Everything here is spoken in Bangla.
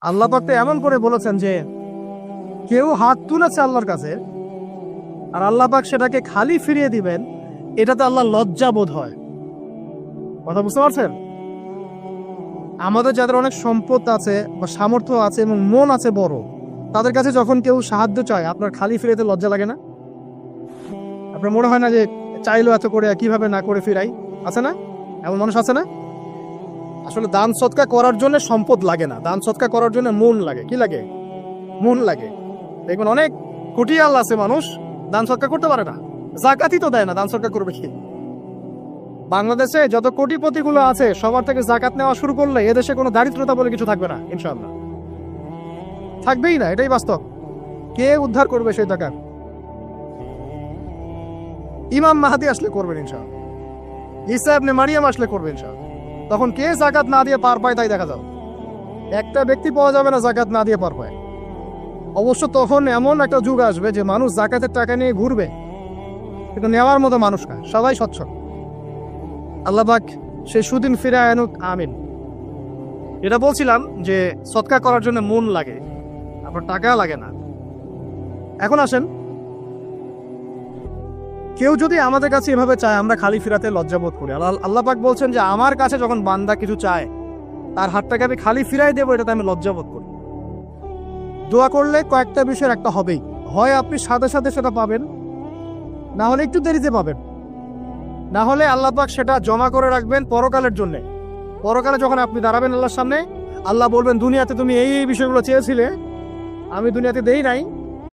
আল্লাহ পাক তো এমন করে বলেছেন যে কেউ হাত তুলেছে আল্লাহর কাছে আর আল্লাহ পাক সেটাকে খালি ফিরিয়ে দিবেন, এটাতে আল্লাহ লজ্জা বোধ হয়। কথা বুঝতে পারছেন? আমাদের যাদের অনেক সম্পদ আছে বা সামর্থ্য আছে এবং মন আছে বড়, তাদের কাছে যখন কেউ সাহায্য চায় আপনার খালি ফিরাইতে লজ্জা লাগে না? আপনার মনে হয় না যে চাইলো এত করে কিভাবে না করে ফিরাই? আছে না এমন মানুষ? আছে না? আসলে দান সৎকা করার জন্য সম্পদ লাগে না, দান সৎকা করার জন্য মন লাগে। কি লাগে? মন লাগে। দেখবেন অনেক কোটিয়াল আছে মানুষ দান সৎকা করতে পারে না, জাকাতই তো দেয় না, দান সৎকা করবে কি? বাংলাদেশে যত কোটিপতিগুলো আছে সবার থেকে জাকাত নেওয়া শুরু করলে এদেশে কোনো দারিদ্রতা বলে কিছু থাকবে না, ইনশাআল্লাহ থাকবেই না, এটাই বাস্তব। কে উদ্ধার করবে সেই টাকা? ইমাম মাহাদি আসলে করবেন ইনশাআল্লাহ, ঈসা ইবনে মারিয়াম আসলে করবেন ইনশাআল্লাহ। তখন কে জাকাত না দিয়ে পার পায় তাই দেখা যাবে। একটা ব্যক্তি পাওয়া যাবে না জাকাত না দিয়ে পার পায়। অবশ্য তখন এমন একটা যুগ আসবে যে মানুষ জাকাতের টাকা নিয়ে ঘুরবে, কিন্তু নেওয়ার মতো মানুষ না, সবাই সচ্ছল। আল্লাহ পাক সে সুদিন ফিরে আনুক, আমিন। এটা বলছিলাম যে সৎকা করার জন্য মন লাগে, আপনার টাকা লাগে না। এখন আসেন, কেউ যদি আমাদের কাছে এভাবে চায় আমরা খালি ফিরাতে লজ্জাবোধ করি। আল্লাহ পাক বলছেন যে আমার কাছে যখন বান্দা কিছু চায় তার হাতটাকে আমি খালি ফিরাই দেবো, এটাতে আমি লজ্জাবোধ করি। দোয়া করলে কয়েকটা বিষয়ের একটা হবেই, হয় আপনি সাথে সাথে সেটা পাবেন, না হলে একটু দেরিতে পাবেন, না হলে আল্লাহ পাক সেটা জমা করে রাখবেন পরকালের জন্য। পরকালে যখন আপনি দাঁড়াবেন আল্লাহর সামনে, আল্লাহ বলবেন দুনিয়াতে তুমি এই এই বিষয়গুলো চেয়েছিলে, আমি দুনিয়াতে দেই নাই,